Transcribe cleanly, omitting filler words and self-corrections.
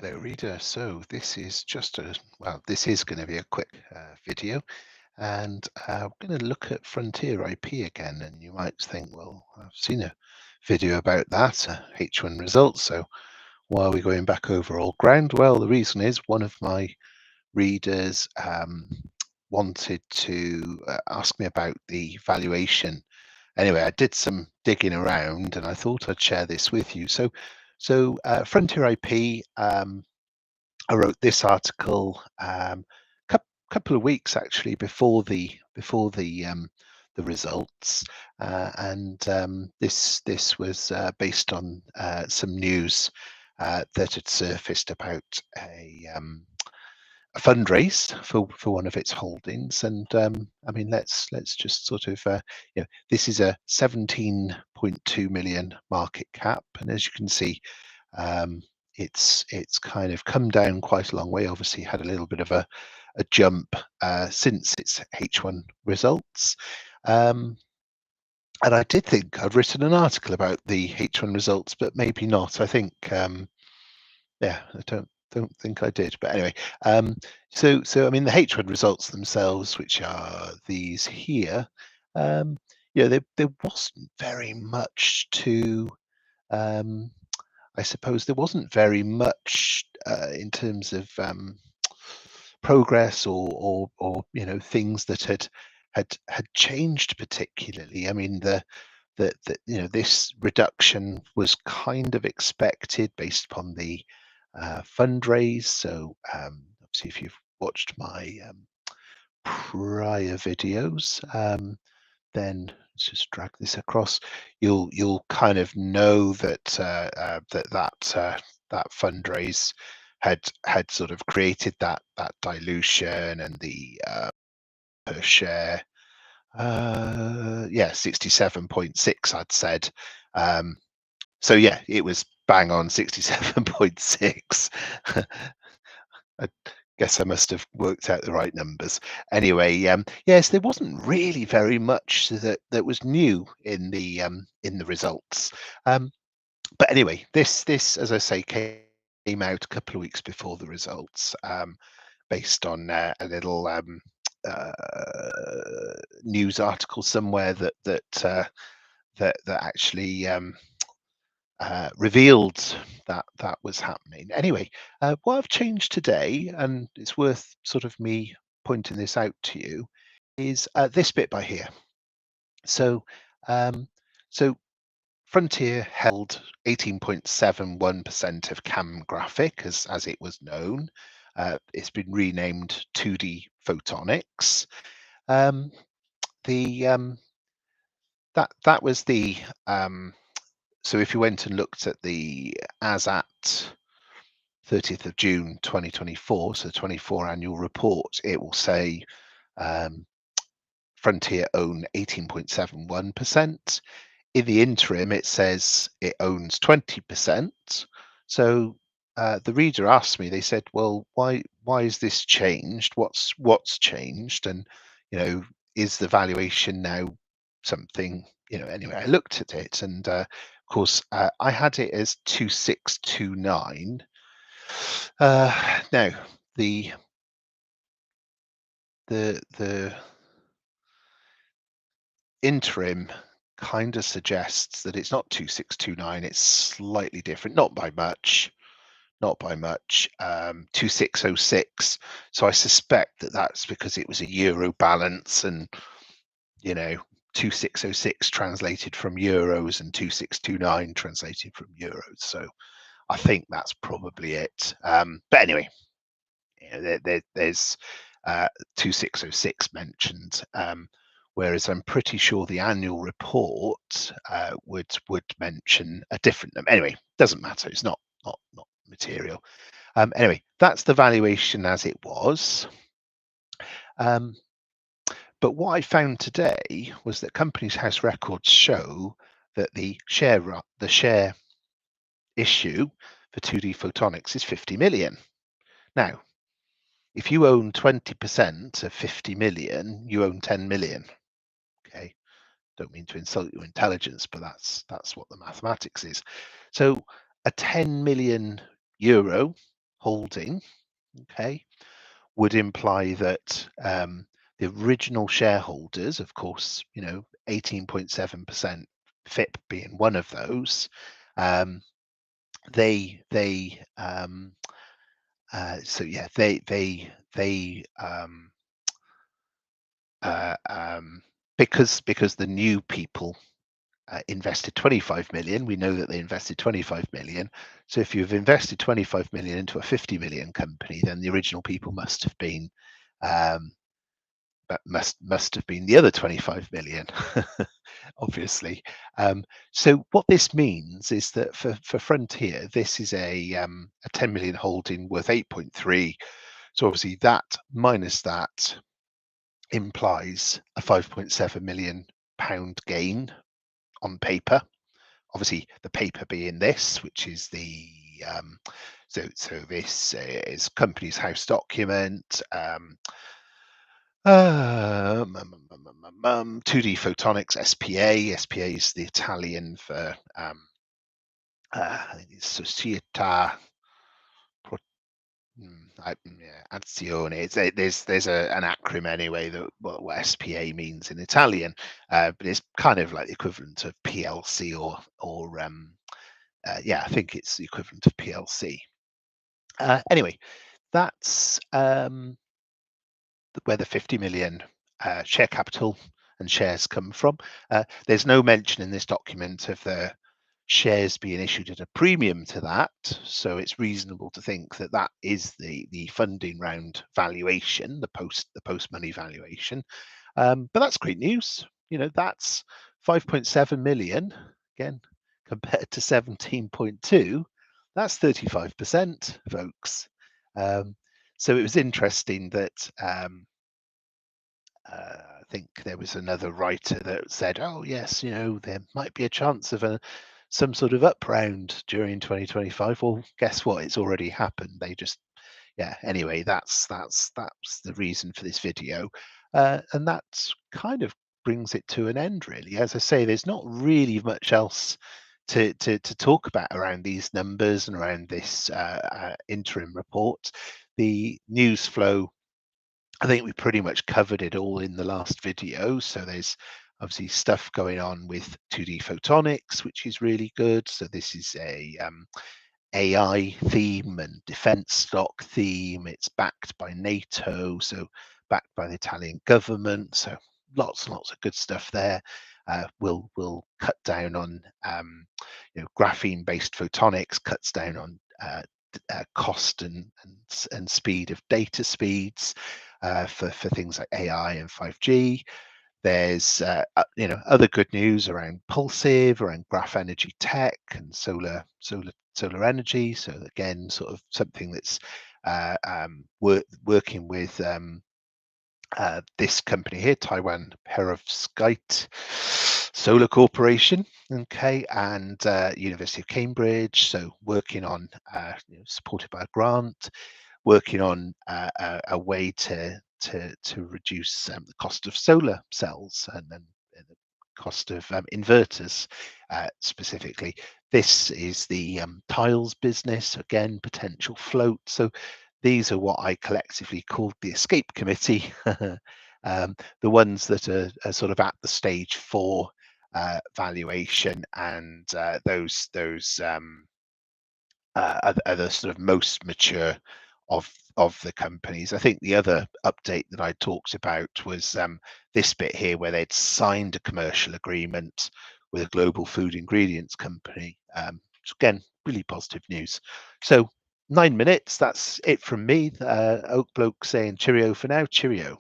Hello, reader. So this is this is going to be a quick video, and we're going to look at frontier IP again. And you might think, well, I've seen a video about that, H1 results. So why are we going back over all ground? Well, the reason is one of my readers wanted to ask me about the valuation. Anyway, I did some digging around, and I thought I'd share this with you. So frontier IP. I wrote this article couple of weeks actually before the results, and this was based on some news that had surfaced about a fundraise for one of its holdings. And I mean, let's just sort of this is a 17.2 million market cap, and as you can see, um, it's kind of come down quite a long way. Obviously, had a little bit of a jump since its H1 results. And I did think I'd written an article about the H1 results, but maybe not. I think, yeah, I don't think I did. But anyway, so I mean, the H1 results themselves, which are these here, there wasn't very much to I suppose there wasn't very much in terms of progress or things that had changed particularly. I mean, the this reduction was kind of expected based upon the fundraise. So obviously, if you've watched my prior videos, then let's just drag this across. You'll kind of know that that fundraise had sort of created that dilution, and the per share, 67.6 I'd said. So yeah, it was bang on 67.6. I guess I must have worked out the right numbers. Anyway, yes, there wasn't really very much that was new in the results. But anyway, this as I say came out a couple of weeks before the results, based on a little news article somewhere that actually revealed that was happening. Anyway, what I've changed today, and it's worth sort of me pointing this out to you, is this bit by here. So, um, so Frontier held 18.71% of CAM Graphic, as it was known. It's been renamed 2D Photonics. That was the so if you went and looked at the as at 30th of June 2024, so 24 annual report, it will say Frontier own 18.71%. In the interim, it says it owns 20%. So the reader asked me, they said, well, why is this changed? What's changed? And, is the valuation now something, anyway, I looked at it, and of course, I had it as 2629. Now, the interim kind of suggests that it's not 2629, it's slightly different, not by much, 2606. So I suspect that that's because it was a euro balance, and 2606 translated from euros and 2629 translated from euros. So I think that's probably it. But anyway, there's 2606 mentioned, whereas I'm pretty sure the annual report would mention a different number. Anyway, doesn't matter. It's not material. Anyway, that's the valuation as it was. But what I found today was that Companies House records show that the share issue for 2D Photonics is 50 million. Now, if you own 20% of 50 million, you own 10 million. Okay, don't mean to insult your intelligence, but that's what the mathematics is. So a 10 million euro holding, okay, would imply that the original shareholders, of course, 18.7%, FIPP being one of those, um, they so yeah, uh, um, because the new people invested 25 million. We know that they invested 25 million. So if you've invested 25 million into a 50 million company, then the original people must have been um, must have been the other 25 million, obviously. So what this means is that for Frontier, this is a 10 million holding worth 8.3. So obviously that minus that implies a 5.7 million pound gain on paper. Obviously, the paper being this, which is so this is Companies House document. 2D Photonics SPA. SPA is the Italian for I think it's Società Azione. There's an acronym anyway that what SPA means in Italian, but it's kind of like the equivalent of PLC or yeah, I think it's the equivalent of PLC. Anyway, that's where the 50 million share capital and shares come from. There's no mention in this document of the shares being issued at a premium to that, so it's reasonable to think that that is the funding round valuation, the post money valuation. But that's great news. That's 5.7 million again compared to 17.2. That's 35%, folks. So it was interesting that I think there was another writer that said, "Oh yes, there might be a chance of some sort of up round during 2025." Well, guess what? It's already happened. They just, yeah. Anyway, that's the reason for this video, and that kind of brings it to an end, really. As I say, there's not really much else to talk about around these numbers and around this interim report. The news flow, I think we pretty much covered it all in the last video. So there's obviously stuff going on with 2D photonics, which is really good. So this is a AI theme and defense stock theme. It's backed by NATO, so backed by the Italian government. So lots and lots of good stuff there. We'll cut down on graphene-based photonics, cuts down on cost and speed of data speeds for things like AI and 5G. There's other good news around Pulsive, around graph energy tech and solar energy. So again, sort of something that's working with this company here, Taiwan Perovskite Solar Corporation, okay, and University of Cambridge. So working on supported by a grant, working on a way to reduce the cost of solar cells and the cost of inverters specifically. This is the tiles business, again, potential float. So these are what I collectively called the escape committee, the ones that are sort of at the stage 4 valuation, and those are the sort of most mature of the companies. I think the other update that I talked about was this bit here, where they'd signed a commercial agreement with a global food ingredients company. So again, really positive news. So 9 minutes, that's it from me. Oak Bloke saying cheerio for now. Cheerio.